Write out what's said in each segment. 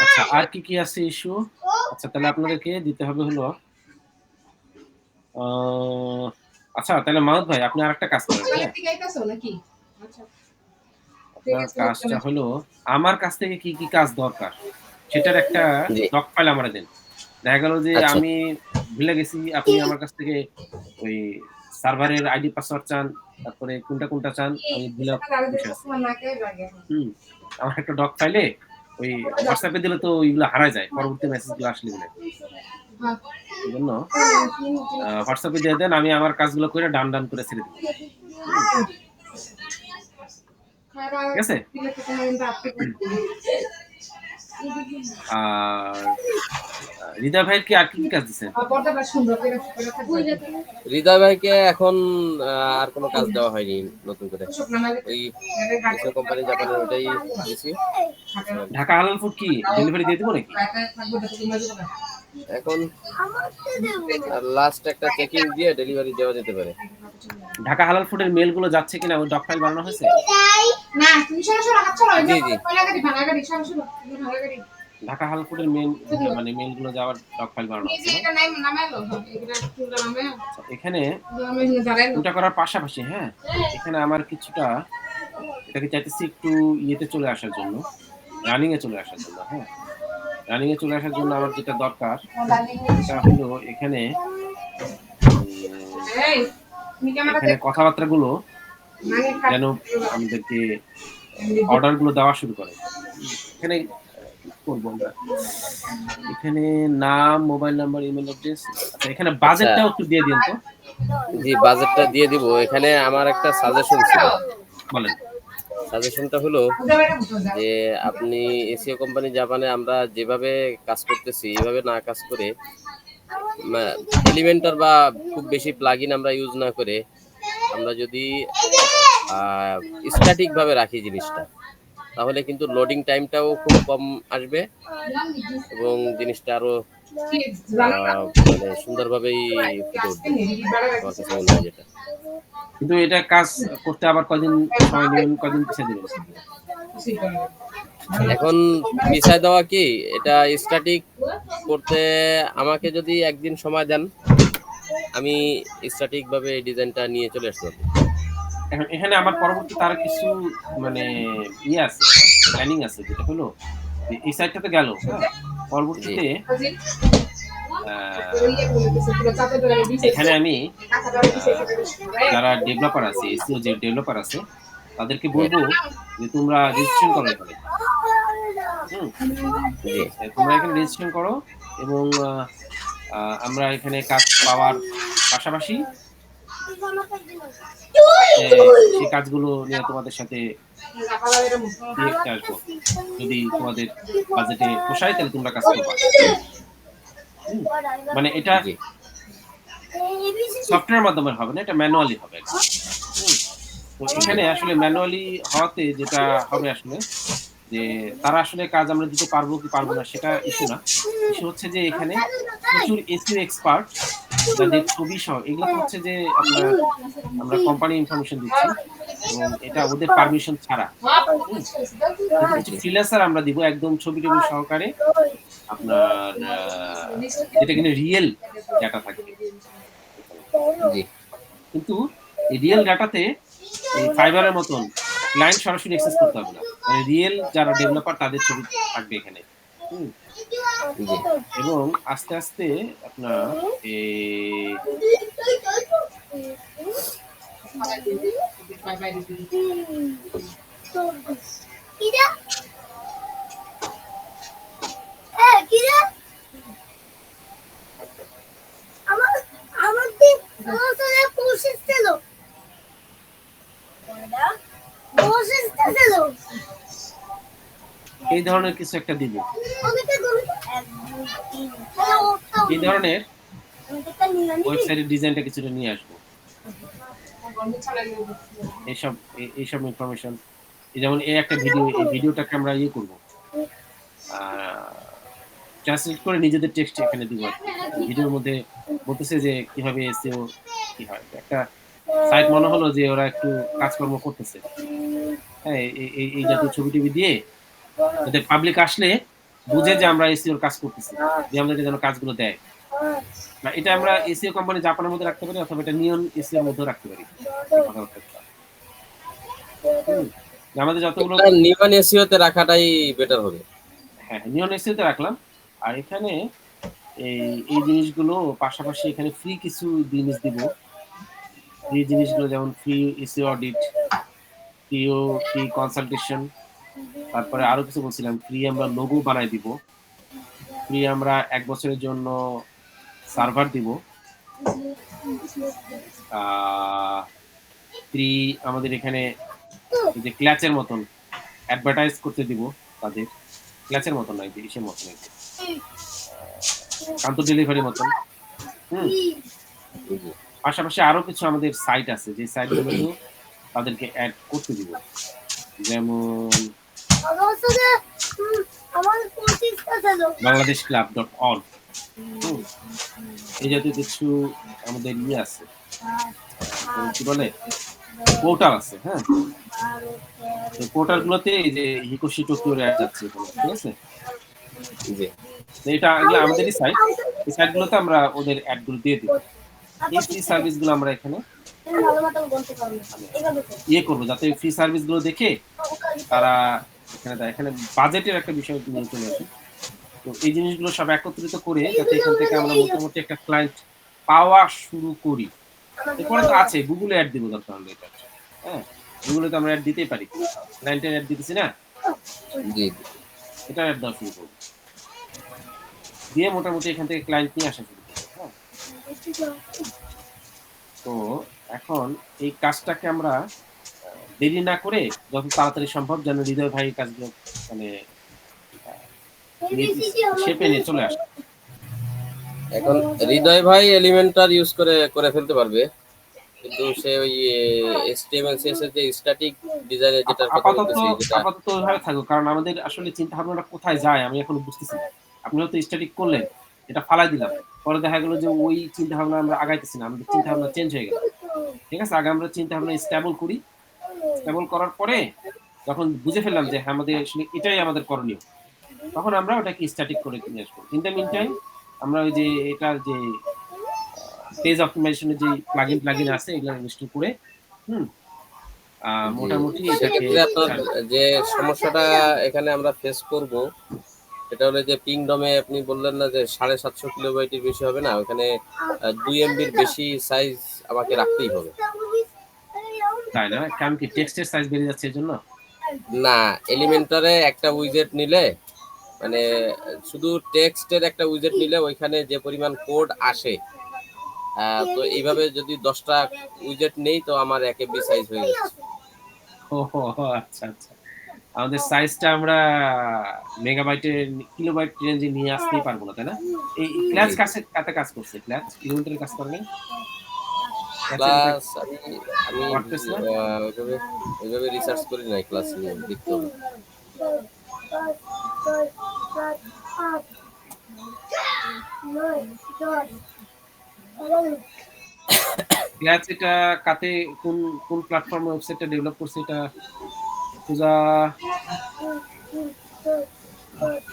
আচ্ছা, আর কি কি আছে ইস্যু? আচ্ছা, তাহলে আপনাদেরকে দিতে হবে হলো আচ্ছা, তাহলে মাহমুদ ভাই আপনি আরেকটা কাজ করেন, হ্যাঁ? আপনার কাজটা হলো আমার কাছ থেকে কি কি কাজ দরকার সেটার একটা জি ডক ফাইল আমারে দেন। দেখা গেল যে আচ্ছা আমি ভুলে গেছি, আপনি আমার কাছ থেকে ওই সার্ভারের আইডি পাসওয়ার্ড চান, তারপরে কোনটা চান আমি ভুলে বসে আছি। হুম? আমার একটা ডক ফাইলে ওই WhatsApp এ দিলে তো ওইগুলো হারায় যায়। পরবর্তী মেসেজগুলো আসলে দিলে। এজন্য WhatsApp এ দিয়ে দেন, আমি আমার কাজগুলো করে ডান করে ছেড়ে দিব। হুম? ঠিক আছে? আর হৃদয় ভাইয়ের কি আর কি কাজ দিছেন? হৃদয় ভাইকে এখন আর কোনো কাজ দেওয়া হয়নি নতুন করে। ওই এশিয়া কোম্পানি জাপানের ওটাই দিয়েছি। ঢাকা হালাল ফুড কি ডেলিভারি দিয়ে দিব নাকি? এখন লাস্ট একটা চেকিং দিয়ে ডেলিভারি দেওয়া যেতে পারে। ঢাকা হালাল ফুডের মেলগুলো যাচ্ছে কিনা ওই ডক ফাইল বানানো হয়েছে? জি জি ঢাকা হালাল ফুডের মানে মেলগুলো যাওয়ার ডক ফাইল বানানো হয়েছে না? আচ্ছা, এখানে ওটা করার পাশাপাশি, হ্যাঁ, এখানে আমার কিছুটা এটাকে চাইতেছি একটু ইয়েতে চলে আসার জন্য, রানিং এ চলে আসার জন্য, হ্যাঁ। রানিং এ চলে আসার জন্য আমার যেটা দরকার সেটা হলো এখানে এখানে কথাবার্তাগুলো যেন আমাদেরকে অর্ডারগুলো দেওয়া শুরু করে। এখানে কি করবো আমরা? এখানে নাম, মোবাইল নাম্বার, ইমেল অ্যাড্রেস। আচ্ছা, এখানে আচ্ছা বাজেটটাও একটু দিয়ে দিন তো। জি বাজেটটা দিয়ে দিব। এখানে আমার একটা সাজেশন ছিল। বলেন। সাজেশনটা হলো যে আপনি এশিয়া কোম্পানি জাপানে আমরা যেভাবে কাজ করতেছি এভাবে না কাজ করে এলিমেন্টার বা খুব বেশি প্লাগইন আমরা ইউজ না করে আমরা যদি স্ট্যাটিক ভাবে রাখি জিনিসটা তাহলে কিন্তু লোডিং টাইমটাও খুব কম আসবে এবং জিনিসটা আরো মানে সুন্দরভাবেই ফুটে উঠবে। আমার কাছে মনে হয় যেটা। কিন্তু এটা কাজ করতে আবার কয়দিন সময় নেবেন, কয়দিন পিছিয়ে দিবেন? এখন পিছায় দেওয়া কি এটা স্ট্যাটিক করতে আমাকে যদি একদিন সময় দেন আমি স্ট্যাটিক ভাবে ডিজাইনটা নিয়ে চলে আসতে পারবো। এখন এখানে আমার পরবর্তীতে আরো কিছু মানে ইয়ে আছে, প্ল্যানিং আছে, যেটা হলো যে এই সাইডটা তো গেল, হ্যাঁ? জি পরবর্তীতে এখানে আমি যারা ডেভেলপার আছে, এসইও যে ডেভেলপার আছে তাদেরকে হ্যাঁ বলবো যে তোমরা রেজিস্ট্রেশন করো এখানে। হুম? জি তোমরা এখানে রেজিস্ট্রেশন করো এবং আমরা এখানে কাজ পাওয়ার পাশাপাশি সেই কাজগুলো নিয়ে তোমাদের সাথে দেখতে আসবো। যদি তোমাদের বাজেটে পোষায় তাহলে তোমরা কাজ করবা। হুম? মানে এটা জি সফটওয়্যারের মাধ্যমে হবে না, এটা ম্যানুয়ালি হবে আরকি। হুম? তো এখানে আসলে ম্যানুয়ালি হওয়াতে যেটা হবে আসলে যে তারা আসলে কাজ আমরা দিতে পারবো কি পারবো না সেটা ইস্যু না। ইস্যু হচ্ছে যে এখানে প্রচুর এসইও এক্সপার্ট যাদের ছবি সহ এগুলো তো হচ্ছে যে আপনার আমরা কোম্পানি ইনফরমেশন দিচ্ছি এবং এটা ওদের পারমিশন ছাড়া। হুম? কিন্তু কিছু জি ফ্রিল্যান্সার আমরা দিব একদম ছবি-টবি সহকারে আপনার যেটা কিনা রিয়েল ডাটা থাকবে এখানে। জি কিন্তু এই রিয়েল ডাটাতে এই ফাইবারের মতন ক্লায়েন্ট সরাসরি অ্যাক্সেস করতে হবে না। মানে রিয়েল যারা ডেভেলপার তাদের ছবি থাকবে এখানে। হুম? জি এবং আস্তে আপনার এ এই ধরনের কিছু একটা দিব। এই ধরনের ওয়েবসাইটের ডিজাইনটা কিছুটা নিয়ে আসবো। এইসব ইনফরমেশন, যেমন এই একটা ভিডিও, এই ভিডিওটাকে আমরা ইয়ে করবো, ট্রান্সলেট করে নিজেদের টেক্সট এখানে দিব আর কি। ভিডিওর মধ্যে বলতেছে যে কিভাবে এসইও কি হয়। একটা সাইট মনে হলো যে ওরা একটু কাজকর্ম করতেছে। হ্যাঁ, এই জাতীয় ছবি টবি দিয়ে যাতে পাবলিক আসলে বুঝে যে আমরা এসইওর কাজ করতেছি, যে আমাদেরকে যেন কাজগুলো দেয়। না, এটা আমরা এসইও কোম্পানি জাপানের মধ্যে রাখতে পারি, অথবা এটা নিয়ন এসইওর মধ্যেও রাখতে পারি। এই কথাবার্তাগুলো। আমাদের যতগুলো এটা নিয়ন এসইও তে রাখাটাই বেটার হবে। হ্যাঁ, নিয়ন এসইও তে রাখলাম। আর এখানে এই জিনিসগুলো পাশাপাশি এখানে ফ্রি কিছু জিনিস দিব। ফ্রি জিনিসগুলো যেমন free SEO audit, free consultation, তারপরে আরো কিছু বলছিলাম, ফ্রি আমরা লোগো বানাই দিব, ফ্রি আমরা 1 বছরের জন্য সার্ভার দিব, ফ্রি আমাদের এখানে এই যে ক্ল্যাচের মতন অ্যাডভার্টাইজ করতে দিব তাদের, ক্ল্যাচের মতন নয়, ইসের মতন, কান্ত ডেলিভারির মতন। পাশাপাশি আরো কিছু আমাদের সাইট আছে, যে সাইটগুলো তাদেরকে অ্যাড করতে দিব, যেমন bangladeshclub.org, এই জাতীয় কিছু আমাদের ইয়ে আছে, কি বলে, পোর্টাল আছে। হ্যাঁ, তো পোর্টাল গুলোতে এই যে হিকোশি টোকিওর অ্যাড যাচ্ছে, ঠিক আছে। এটা আমাদেরই সাইট, এই সাইট গুলোতে আমরা ওদের অ্যাড গুলো দিয়ে দিব। এই ফ্রি সার্ভিস গুলো আমরা এখানে ইয়ে করবো, যাতে ফ্রি সার্ভিস গুলো দেখে তারা এখানে বাজেটের একটা বিষয় নিয়ে চলে আসে। তো এই জিনিসগুলো সব একত্রিত করে যাতে এখান থেকে আমরা মোটামুটি একটা ক্লায়েন্ট পাওয়া শুরু করি। এরপরে তো আছে গুগলে অ্যাড দিব দরকার হলে, এটা হ্যাঁ, গুগলে তো আমরা অ্যাড দিতেই পারি, ক্লায়েন্টের অ্যাড দিতেছি না, জি, এটা অ্যাড দেওয়া শুরু করবো, দিয়ে মোটামুটি এখান থেকে ক্লায়েন্ট নিয়ে আসা শুরু করবো। হ্যাঁ, তো এখন এই কাজটাকে আমরা দেরি না করে যত তাড়াতাড়ি সম্ভব যেন হৃদয় ভাই কাজগুলো মানে শেপে নিয়ে চলে আসে। এখন হৃদয় ভাই এলিমেন্টার ইউজ করে ফেলতে পারবে, কিন্তু সে ওই HTML CSS যে স্ট্যাটিক ডিজাইনের যেটার কথা বলতেছি, যেটা আপাতত ওইভাবে থাকুক, কারণ আমাদের আসলে চিন্তা ভাবনাটা কোথায় যায় আমি এখনো বুঝতেছি না। আপনি হয়তো স্ট্যাটিক করলেন, এটা ফালাই দিলাম, পরে দেখা গেল যে ওই চিন্তা ভাবনা আমরা আগাইতেছি না, আমাদের চিন্তা ভাবনা চেঞ্জ হয়ে গেল। ঠিক আছে, আগে আমরা চিন্তা ভাবনা স্টেবল করি, স্টেবল করার পরে যখন বুঝে ফেললাম যে আমাদের আসলে এটাই আমাদের করণীয়, তখন আমরা ওটাকে স্ট্যাটিক করে নিয়ে আসবো। ইন দ্য মিন টাইম আমরা ওই যে এটার যে পেজ অপটিমাইজেশনের যে প্লাগইন আছে এগুলো ইনস্টল করে মোটামুটি এটাকে যে সমস্যাটা এখানে আমরা ফেস করব এটা হলো যে পিংডমে আপনি বললেন না যে 750 কিলোবাইটের বেশি হবে না, ওখানে 2 MBর বেশি সাইজ আমাকে রাখতেই হবে। তাই না? কারণ কি টেক্সটের সাইজ বেড়ে যাচ্ছে এর জন্য? না, এলিমেন্টারে একটা উইজেট নিলে মানে শুধু টেক্সটের একটা উইজেট নিলে ওইখানে যে পরিমাণ কোড আসে, তো এইভাবে যদি 10টা উইজেট নেই তো আমার 1 MB সাইজ হয়ে যাচ্ছে। ও আচ্ছা আচ্ছা, আমাদের সাইজটা আমরা মেগাবাইটের কিলোবাইট রেঞ্জে নিয়ে আসতেই পারবো না, তাই না? এই ক্লাস কাতে কাজ করছে, ক্লাস কিলোমিটারের কাজ করে না? ক্লাস আমি ওইভাবে রিসার্চ করি নাই, ক্লাস নিয়ে দেখতে হবে। ক্লাস এটা কাতে কোন কোন প্ল্যাটফর্ম ওয়েবসাইটটা ডেভেলপ করছে এটা পূজা,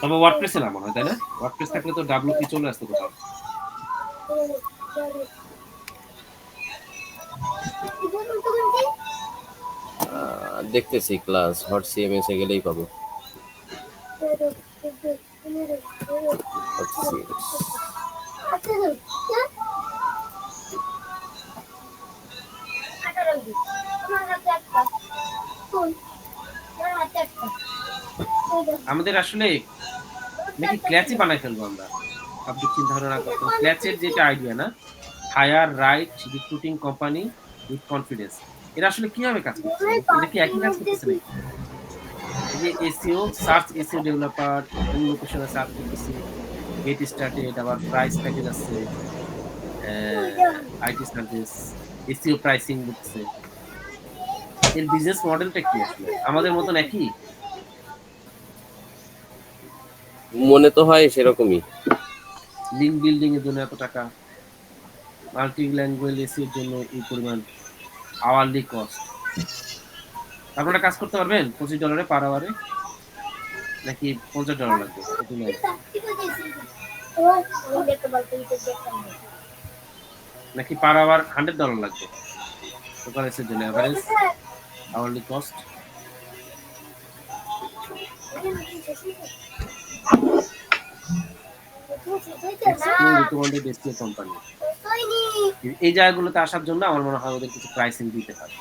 তবে ওয়ার্ডপ্রেসে না মনে হয়, তাই না? ওয়ার্ডপ্রেস থাকলে তো WP চলে আসতো কোথাও। দেখতেছি ক্লাস হট CMS এ গেলেই পাবো। আমাদের আসলে নাকি ক্ল্যাচই বানাই ফেলবো আমরা, আপনি চিন্তা ধারণা করতে। ক্ল্যাচের যেটা আইডিয়া না, hire right recruiting company with confidence, এরা আসলে কিভাবে কাজ করছে? এটা কি একই কাজ করতেছে নাকি? এই যে এসইও, সার্চ এসইও ডেভেলপার, কোন লোকেশনে সার্চ করতেছি, গেট স্টার্টেড, আবার প্রাইস প্যাকেজ আছে, আইটি সার্ভিস, এসইও প্রাইসিং বলতেছে। এর বিজনেস মডেলটা কি আসলে? আমাদের মতন একই? মনে তো হয় সেরকমই। লিঙ্ক বিল্ডিং এর জন্য এত টাকা, মাল্টি ল্যাঙ্গুয়েজ এসইও এর জন্য এই পরিমাণ, আওয়ারলি কস্ট। আপনারা কাজ করতে পারবেন $25 পার আওয়ারে, নাকি $50 লাগবে প্রতি মাসে, নাকি পার আওয়ার $100 লাগবে লোকাল এর জন্য average hourly cost? Explore recommended SEO company. এই জায়গাগুলোতে আসার জন্য আমার মনে হয় ওদের কিছু প্রাইসিং দিতে হয়।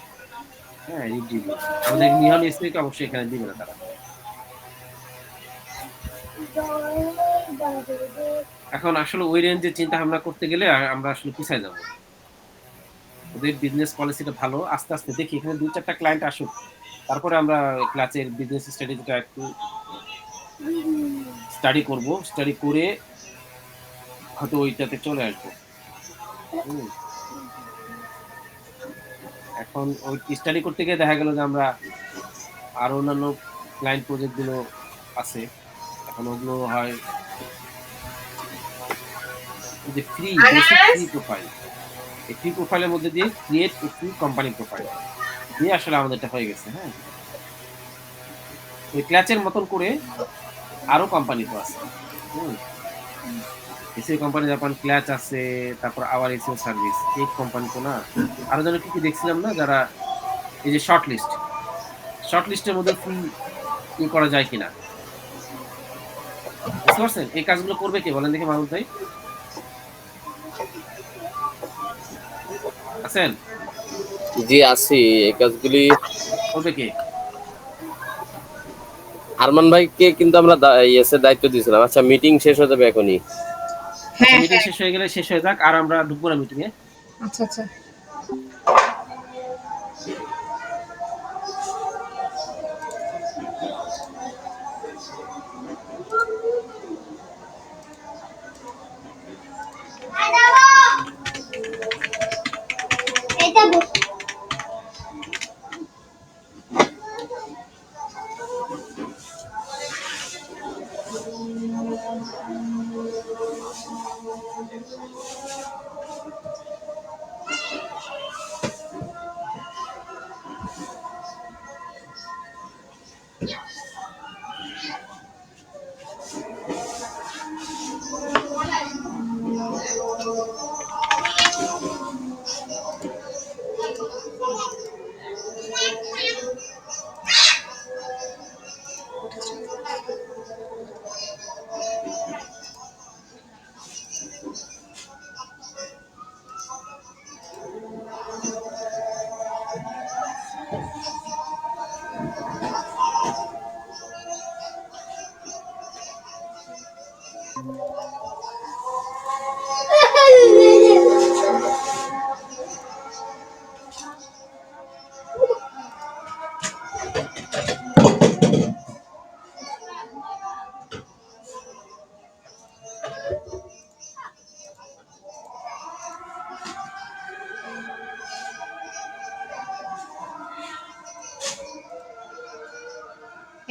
হ্যাঁ, রিড দিবে। আমাদের নিয়ম এসইও কে অবশ্যই এখানে দিবে না তারা। এখন আসলে ওই রেঞ্জে চিন্তা ভাবনা করতে গেলে আমরা আসলে পিছায় যাব। ওদের বিজনেস পলিসিটা ভালো। আস্তে, আস্তে দেখি এখানে ২-৪ টা ক্লায়েন্ট আসুক। তারপরে আমরা ক্লাচের বিজনেস স্ট্র্যাটেজিটা একটু স্টাডি করব। স্টাডি করে হয়তো ওইটাতে চলে আসবো। হুম? এখন ওই স্টাডি করতে গিয়ে দেখা গেল যে আমরা আরো অন্যান্য ক্লায়েন্ট প্রজেক্ট গুলো আছে। এখন ওগুলো হয় যে ফ্রি, বেসিক ফ্রি প্রোফাইল। এই ফ্রি প্রোফাইলের মধ্যে দিয়ে create a free company profile দিয়ে আসলে আমাদেরটা হয়ে গেছে। হ্যাঁ, ওই ক্লাচের মতন করে আরো কোম্পানি তো আছে। হুম, এসিও কোম্পানি জাপান ক্লাচ আছে, তারপর আবার এসিও সার্ভিস, এই কোম্পানি তো না, আরো যেন কি কি দেখছিলাম না, যারা এই যে শর্ট লিস্ট, শর্ট লিস্টের মধ্যে ফ্রি ইয়ে করা যায় কিনা, বুঝতে পারছেন? এই কাজগুলো করবে কে বলেন দেখি মাহমুদ ভাই, আছেন? জি আছি। এই কাজগুলি করবে কে? আরমান ভাইকে কিন্তু আমরা ইয়েসের দায়িত্ব দিয়েছিলাম। আচ্ছা, মিটিং শেষ হয়ে যাবে এখনই। আচ্ছা, মিটিং শেষ হয়ে গেলে শেষ হয়ে যাক, আর আমরা ঢুকবো না মিটিং এ। আচ্ছা আচ্ছা।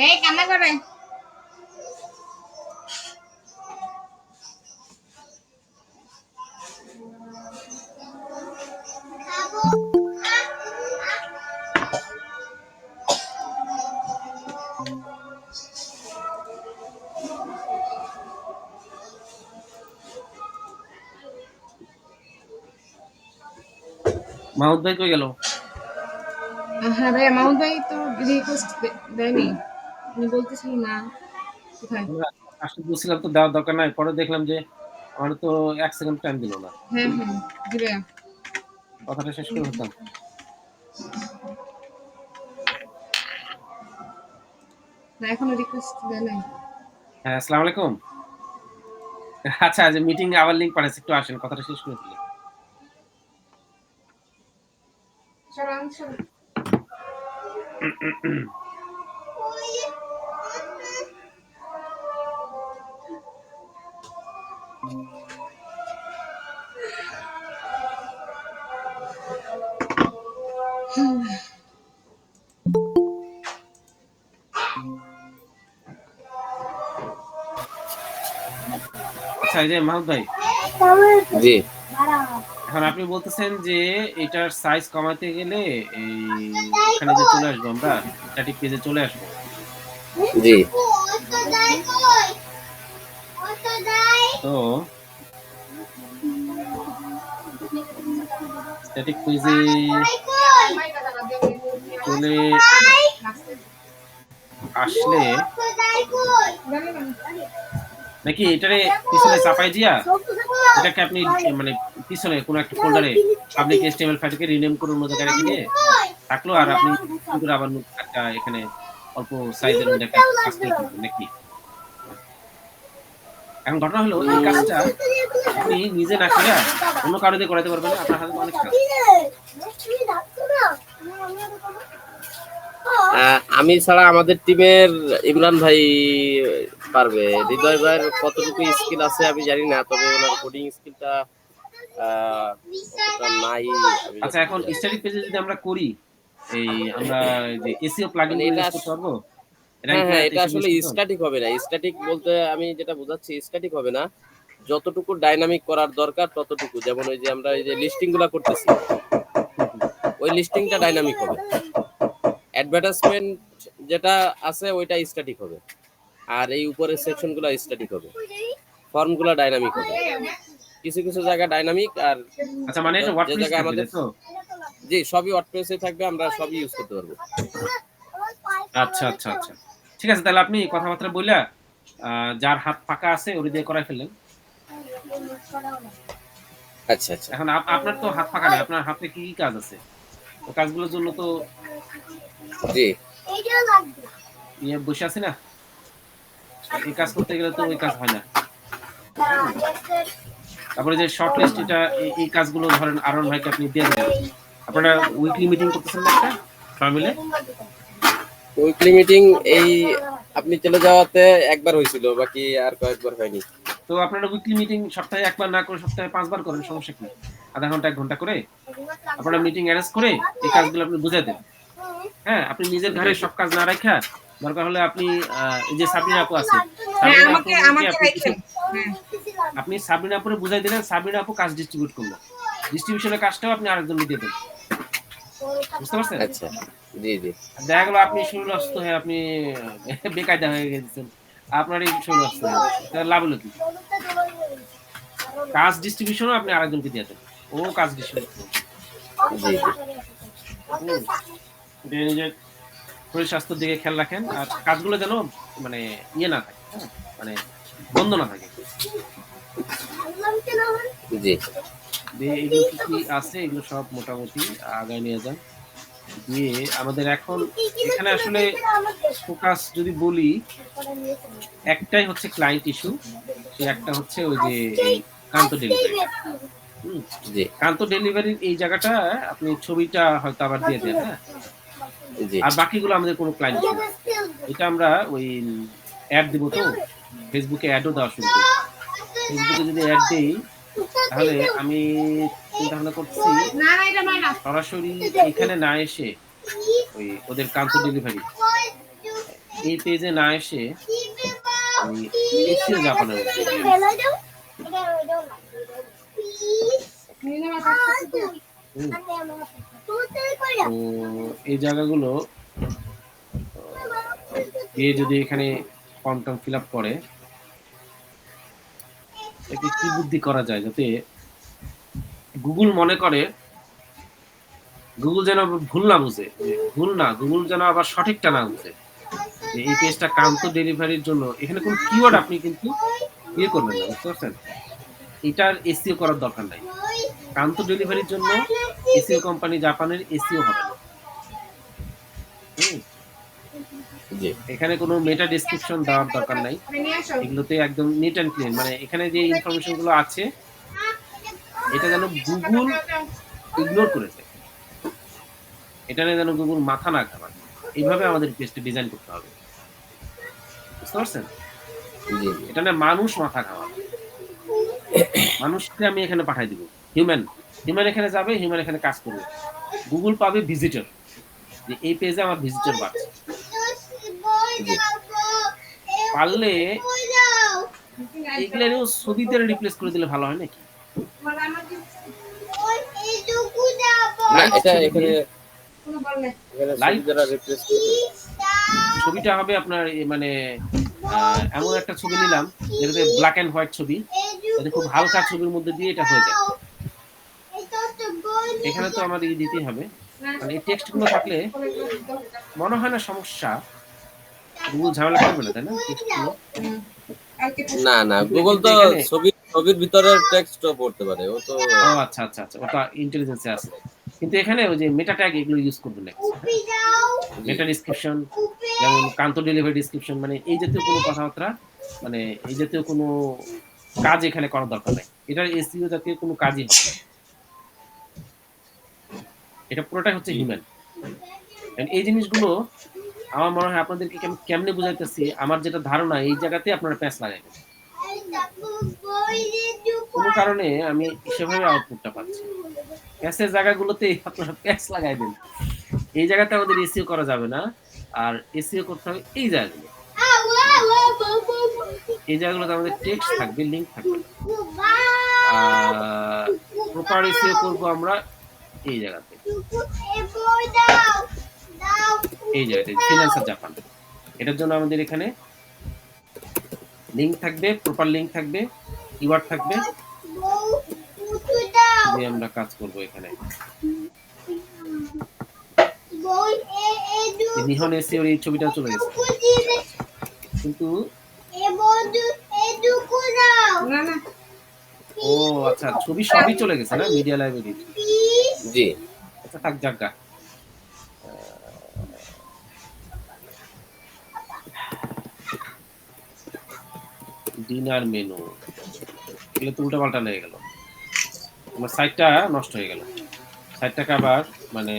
এই কান্না করে। মাহমুদ ভাই কই গেল? হ্যাঁ ভাই, মাহমুদ ভাই তো রিকোয়েস্ট দেয়নি, উনি বলতেছিলেন না কোথায়। আমরা আসলে বলছিলাম তো দেওয়ার দরকার নাই, পরে দেখলাম যে আমার তো ১ সেকেন্ড টাইম দিল না। হ্যাঁ হ্যাঁ দিবে। কথাটা শেষ করে হতাম। না, এখনো রিকোয়েস্ট দেয় নাই। হ্যাঁ, আসসালামু আলাইকুম। আচ্ছা, যে মিটিং এ আবার লিংক পাঠাচ্ছি, একটু আসেন, কথাটা শেষ করে ফেলি। চলো চলো। আচ্ছা এই যে মাহমুদ ভাই, জি এখন আপনি বলতেছেন যে এটার সাইজ কমাতে গেলে এই এখানে যে চলে আসবো আমরা, স্ট্যাটিক পেজে চলে আসবো। জি তো স্ট্যাটিক পেজে চলে আসলে নাকি এটারে পিছনে চাপাই দিয়া এটাকে আপনি মানে পিছনে কোনো একটা ফোল্ডারে পাবলিক HTML ফাইলকে রিনেম করে অন্য জায়গায় রেখে দিয়ে থাকলো, আর আপনি কি করে আবার নতুন একটা এখানে অল্প সাইজের মধ্যে একটা কাজ করে ফেলবেন নাকি? এখন ঘটনা হলো এই কাজটা আপনি নিজে না করে অন্য কারো দিয়ে করাতে পারবেন না, আপনার হাতে অনেক কাজ। আমি ছাড়া আমাদের টিমের ইমরান ভাই পারবে। হৃদয় ভাইয়ের কতটুকু স্কিল আছে আমি জানি না, তবে ওনার কোডিং স্কিলটা অতটা নাই আমি আচ্ছা এখন যতটুকু জানি। স্ট্যাটিক পেজে যদি আমরা করি, এই আমরা যে এসইও প্লাগইন মানে গুলো এটা ইউজ করতে পারবো? হ্যাঁ র‍্যাঙ্ক হ্যাঁ, ম্যাথ এটা এসব আসলে ইউজ করতে পারবো? স্ট্যাটিক হবে না। স্ট্যাটিক বলতে আমি যেটা বোঝাচ্ছি, স্ট্যাটিক হবে না, যতটুকু ডাইনামিক করার দরকার ততটুকু। যেমন ওই যে আমরা এই যে লিস্টিং গুলা করতেছি, হুম, হুম। ওই লিস্টিংটা ডাইনামিক হবে। অ্যাডভার্টাইজমেন্ট যেটা আছে ওইটা স্ট্যাটিক হবে, আর এই উপরের সেকশনগুলো স্ট্যাটিক হবে, ফর্মগুলো ডাইনামিক হবে। কিছু কিছু জায়গা ডাইনামিক, আর আচ্ছা মানে এটা যে ওয়ার্ডপ্রেস জায়গায় থাকবে আমাদের তাই তো? জি সবই ওয়ার্ডপ্রেসে থাকবে, আমরা সবই ইউজ করতে পারবো। আচ্ছা, আচ্ছা, আচ্ছা। ঠিক আছে তাহলে আপনি কথাবার্তা বইলা যার হাত ফাঁকা আছে ওরে দিয়ে করাই ফেললেন। আচ্ছা আচ্ছা। এখন আপনার তো হাত ফাঁকা নাই। আপনার হাতে কি কাজ আছে? ওই কাজগুলোর জন্য তো জি বসে আছি না? এই কাজ করতে গেলে তো ওই কাজ হয় না। হুম। তারপরে যে শর্ট লিস্ট এটা এই কাজগুলো ধরেন আরন ভাইকে আপনি দিয়ে দিলেন। আপনারা উইকলি মিটিং করতেছেন না একটা? সবাই মিলে? উইকলি মিটিং এই আপনি চলে যাওয়াতে একবার হয়েছিল, বাকি আর কয়েকবার হয়নি। তো আপনারা উইকলি মিটিং সপ্তাহে ১ বার না করে সপ্তাহে ৫ বার করেন, সমস্যা কি? আধা ঘন্টা ১ ঘন্টা করে আপনারা মিটিং এরেঞ্জ করে এই কাজগুলো আপনি বুঝাই দেন। হ্যাঁ, আপনি নিজের জি ঘাড়ে জি সব কাজ না রাইখা দরকার হলে আপনি এই যে সাবরিনা আপু আছে, হ্যাঁ, সাবরিনা আমাকে আপুকে আমাকে আপনি কিছু রাখেন। হ্যাঁ। আপনি সাবরিনা আপুরে বুঝাই দিলেন, সাবরিনা আপু কাজ ডিস্ট্রিবিউট করলো। ডিস্ট্রিবিউশনের কাজটাও আপনি আরেকজনকে দিয়ে দেন। বুঝতে পারছেন? আচ্ছা। জি জি দেখা গেল আপনি শরীরস্থ হয়ে আপনি বেকায়দা হয়ে গেছেন। আপনারই শরীরস্থ হয়ে গেছে। তাহলে লাভ হলো কি? কাজ ডিস্ট্রিবিউশনও আপনি আরেকজনকে দিয়ে দেন। ও কাজ ডিস্ট্রিবিউট করবে। জি জি হুম? নিজের শরীর স্বাস্থ্যের দিকে খেয়াল রাখেন। আর কাজগুলো যেন মানে ইয়ে না থাকে, হ্যাঁ? মানে বন্ধ না থাকে। জি দিয়ে এগুলো কি আছে এগুলো সব মোটামুটি আগায় নিয়ে যান। দিয়ে আমাদের এখন এখানে আসলে ফোকাস যদি বলি, একটাই হচ্ছে ক্লায়েন্ট ইস্যু। সেই একটা হচ্ছে ওই যে এই কান্ত ডেলিভারি। হুম? জি কান্ত ডেলিভারির এই জায়গাটা আপনি ছবিটা হয়তো আবার দিয়ে দেন, হ্যাঁ? জি আর বাকিগুলো আমাদের কোনো ক্লায়েন্ট ইস্যু না। এটা আমরা ওই অ্যাড দিব তো, ফেসবুকে অ্যাডও দেওয়া শুরু করব। ফেসবুকে যদি অ্যাড দেই তাহলে আমি চিন্তা ভাবনা করতেছি না না এটা মাইনাস। সরাসরি এখানে না এসে ওই ওদের কান্ত ডেলিভারি এই পেজে না এসে আমি এসিও জাপানের মধ্যে দিয়ে দিই। নিলে আমার কাছে হুম? তো এই জায়গাগুলো দিয়ে যদি এখানে ফর্ম টর্ম ফিল আপ করে, একে কি বুদ্ধি করা যায় যাতে গুগল মনে করে, গুগল যেন ভুল না বুঝে, যে ভুল না, গুগল যেন আবার সঠিকটা না বুঝে যে এই পেজটা কান্ত ডেলিভারির জন্য। এখানে কোনো কিওয়ার্ড আপনি কিন্তু ইয়ে করবেন না, বুঝতে পারছেন? এটার এসইও করার দরকার নাই। কান্ত ডেলিভারির জন্য এসইও কোম্পানি জাপানের এসইও হবে না। হুম? জি এখানে কোনো মেটা ডেসক্রিপশন দেওয়ার দরকার নাই। নিয়ে আসো। এগুলোতে একদম নিট অ্যান্ড ক্লিন, মানে এখানে যে ইনফরমেশন গুলো আছে এটা যেন গুগল ইগনোর করেছে, এটা নিয়ে যেন গুগল মাথা না ঘামায়। এইভাবে আমাদের পেজটা ডিজাইন করতে হবে, বুঝতে পারছেন? জি জি এটা নিয়ে মানুষ মাথা ঘামাবে। মানুষকে আমি এখানে পাঠাই দিব। হিউম্যান, হিউম্যান এখানে যাবে, হিউম্যান এখানে কাজ করবে। গুগল পাবে ভিজিটর, যে এই পেজে আমার ভিজিটর বাড়ছে। জি। পারলে এগুলারও ছবিতে রিপ্লেস করে দিলে ভালো হয় নাকি? না, লাইভ এটা ছবি এখানে দিয়ে, এখানে লাইভ ছবি দ্বারা রিপ্লেস করে দিবে। ছবিটা হবে আপনার মানে এমন একটা ছবি নিলাম যেটাতে ব্ল্যাক অ্যান্ড হোয়াইট ছবি, যাতে খুব হালকা ছবির মধ্যে দিয়ে এটা হয়ে যায়। এখানে তো আমাদের দিতেই হবে, মানে এই টেক্সট গুলো থাকলে মনে হয় না সমস্যা, গুগল ঝামেলা করবে না, তাই না? টেক্সট গুলো না না, কিন্তু গুগল কিন্তু তো এখানে, ছবির ভিতরে টেক্সটও পড়তে পারে, ও তো। ও আচ্ছা আচ্ছা আচ্ছা, ওটা ইন্টেলিজেন্সে আছে। কিন্তু এখানে ওই যে মেটা ট্যাগ এগুলো ইউজ করবে না। জি। মেটা ডিসক্রিপশন, যেমন কান্ত ডেলিভারি ডিসক্রিপশন, মানে এই জাতীয় কোনো কথাবার্তা, মানে এই জাতীয় কোনো কাজ এখানে করার দরকার নাই। এটার এসইও জাতীয় কোনো কাজই হবে না। এটা পুরোটাই হচ্ছে জি। হিউম্যান। এই জিনিসগুলো আমার মনে হয় আপনাদেরকে কেমনে বুঝাইতেছি, আমার যেটা ধারণা এই জায়গাতে আপনারা প্যাঁচ লাগাইবেন। কোনো কারণে আমি সেভাবে আউটপুটটা পাচ্ছি। প্যাঁচের জায়গাগুলোতে আপনারা প্যাঁচ লাগাইবেন। এই জায়গাতে আমাদের এসইও করা যাবে না। আর এসইও করতে হবে এই জায়গাগুলো। এই জায়গাগুলোতে আমাদের টেক্সট থাকবে, লিঙ্ক থাকবে না। প্রপার এসইও করব আমরা এই জায়গাতে, এই জায়গাতে ফ্রিল্যান্সার জাপান। এটার জন্য আমাদের এখানে লিঙ্ক থাকবে, প্রপার লিঙ্ক থাকবে, কিওয়ার্ড থাকবে, দিয়ে আমরা কাজ করব এখানে। নিহন এসইওর এই ছবিটা চলে গেছে, কিন্তু ও আচ্ছা, ছবি সবই চলে গেছে না মিডিয়া লাইব্রেরি? জি। আচ্ছা থাক, জায়গা ডিনার মেনু, এগুলো তো উল্টা পাল্টা লেগে গেল, আমার সাইটটা নষ্ট হয়ে গেল। সাইটটাকে আবার মানে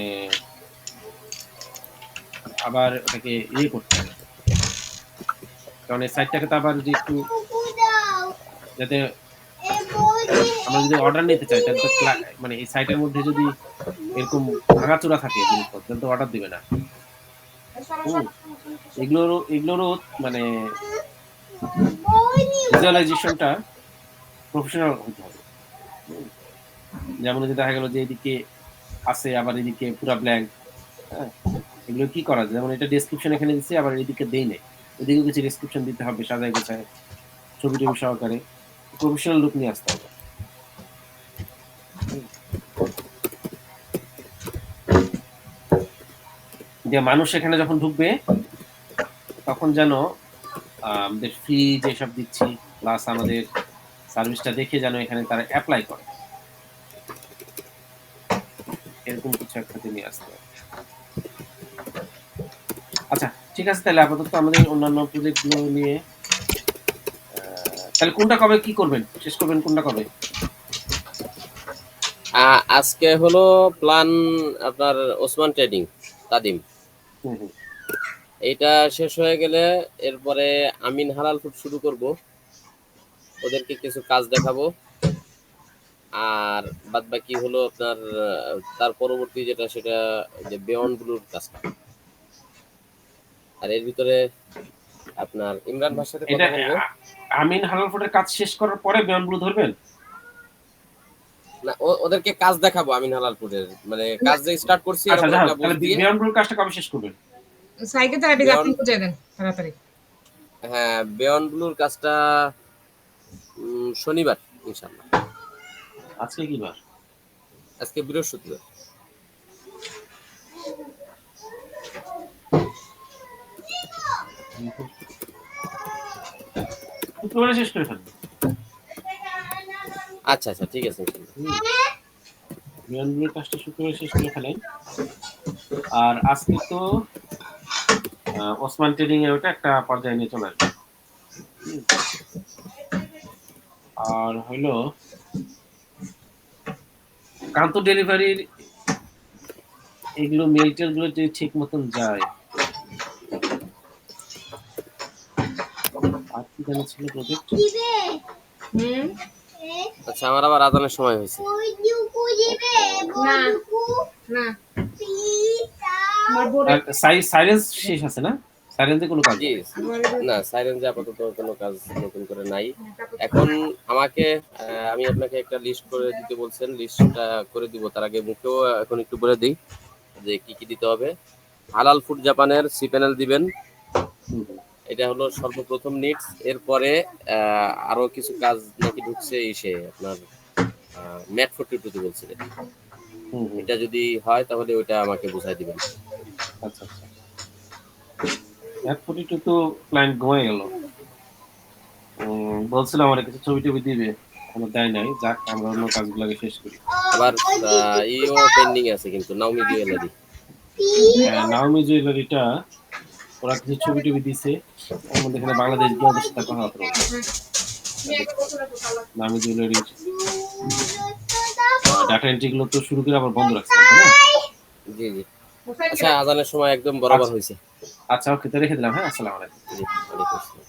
আবার ওটাকে ইয়ে করতে হবে, কারণ এই সাইটটাকে তো আবার যদি একটু, যাতে আমরা যদি অর্ডার নিতে চাই তাহলে তো মানে এই সাইটের মধ্যে যদি এরকম ভাঙাচোরা থাকে জিনিসপত্র, তাহলে তো অর্ডার দিবে না। এগুলোরও মানে ভিজুয়ালাইজেশনটা প্রফেশনাল হতে হবে। যেমন যদি দেখা গেল যে এদিকে আছে আবার এদিকে পুরো ব্ল্যাঙ্ক, হ্যাঁ, এগুলো কি করা যায়? যেমন এটা ডেসক্রিপশন এখানে দিচ্ছি, আবার এদিকে দেই নেই, এদিকে কিছু ডেসক্রিপশন দিতে হবে সাজায় গোছায়, ছবি টবি সহকারে প্রফেশনাল লুক নিয়ে আসতে হবে। যে মানুষ এখানে যখন ঢুকবে তখন যেন আমাদের ফ্রি যেসব দিচ্ছি প্লাস আমাদের সার্ভিসটা দেখে যেন এখানে তারা অ্যাপ্লাই করে, এরকম কিছু একটা নিয়ে আসতে হবে। আচ্ছা ঠিক আছে, তাহলে আপাতত আমাদের অন্যান্য প্রজেক্ট গুলো নিয়ে তাহলে কোনটা কবে কি করবেন, শেষ করবেন কোনটা কবে? আজকে হলো প্ল্যান আপনার ওসমান ট্রেডিং তাদিম, হুম হুম। এইটা শেষ হয়ে গেলে এরপরে আমিন হালাল ফুড শুরু করব, ওদেরকে কিছু কাজ দেখাবো। আর বাদ বাকি হলো আপনার তার পরবর্তী যেটা সেটা যে বিয়ন্ড ব্লুর কাজটা। আর এর ভিতরে আপনার ইমরান ভাইয়ের সাথে এটা কথা বলবো। আমিন হালাল ফুডের কাজ শেষ করার পরে বিয়ন্ডগুলো ধরবেন? না, ওদেরকে কাজ দেখাবো আমিন হালাল ফুডের, মানে কাজ যে স্টার্ট করছি আচ্ছা এরকম যাই হোক, একটা বুঝ তাহলে দিয়ে। বিয়ন্ডগুলোর কাজটা কবে শেষ করবেন? সাইকেল তাড়াতাড়ি বিয়ন্ড, আপনি বুঝিয়ে দেন তাড়াতাড়ি। হ্যাঁ বিয়ন্ড ব্লুর কাজটা শনিবার ইনশাআল্লাহ। আজকে কি বার? আজকে বৃহস্পতিবার। শুক্রবারে শেষ করে ফেলবেন। আচ্ছা আচ্ছা ঠিক আছে ইনশাআল্লাহ। বিয়ন্ডগুলোর কাজটা শুক্রবারে শেষ করে ফেলেন। আর আজকে তো ওসমান ট্রেডিং এর ওটা একটা পর্যায়ে নিয়ে চলে আসবে। আর হইলো কান্ত ডেলিভারির এগুলো মেল টেল গুলো যদি ঠিক মতন যায়, আর কি জানি ছিল প্রজেক্ট, হুম আচ্ছা, আমার আবার আজানের সময় হয়েছে। না না আমার বোর্ডে আর সাইলেন্স শেষ আছে না? সাইলেন্সে কোনো কাজ জি, নেই। না সাইলেন্সে আপাতত কোনো কাজ নতুন করে নাই। এখন আমাকে আমি আপনাকে একটা লিস্ট করে দিতে বলছেন, লিস্টটা করে দিব। তার আগে মুখেও এখন একটু বলে দিই যে কি কি দিতে হবে। হালাল ফুড জাপানের সি প্যানেল দিবেন, হুম, হুম, এটা হলো সর্বপ্রথম নিডস। এরপরে আরো কিছু কাজ নাকি ঢুকছে ইসে আপনার ম্যাট 42 বলছিলেন, হুম, হুম। এটা যদি হয় তাহলে ওইটা আমাকে বুঝাই দিবেন। আচ্ছা, আচ্ছা। F42 তো ক্লায়েন্ট ঘুমায় গেল। বলছিল আমার কিছু ছবি-টবি দিবে। এখনো দেয় নাই। যাক আমরা অন্য কাজগুলো আগে শেষ করি। আবার ইও পেন্ডিং আছে কিন্তু, নাওমি জুয়েলারি। হ্যাঁ, নাওমি জুয়েলারিটা ওরা কিছু ছবি-টবি দিছে। ওর মধ্যে এখানে বাংলাদেশ গিয়ে ওদের সাথে কথাবার্তা বলবো। দেখি। নাওমি জুয়েলারির ডাটা এন্ট্রি গুলো তো শুরু করে আবার বন্ধ রাখছিলাম, তাই না? জি জি। আচ্ছা, আজানের সময় একদম বরাবর আচ্ছা, হয়েছে। আচ্ছা ওকে তো রেখে দিলাম। হ্যাঁ, আসসালামু আলাইকুম। জি, ওয়ালাইকুম আসসালাম।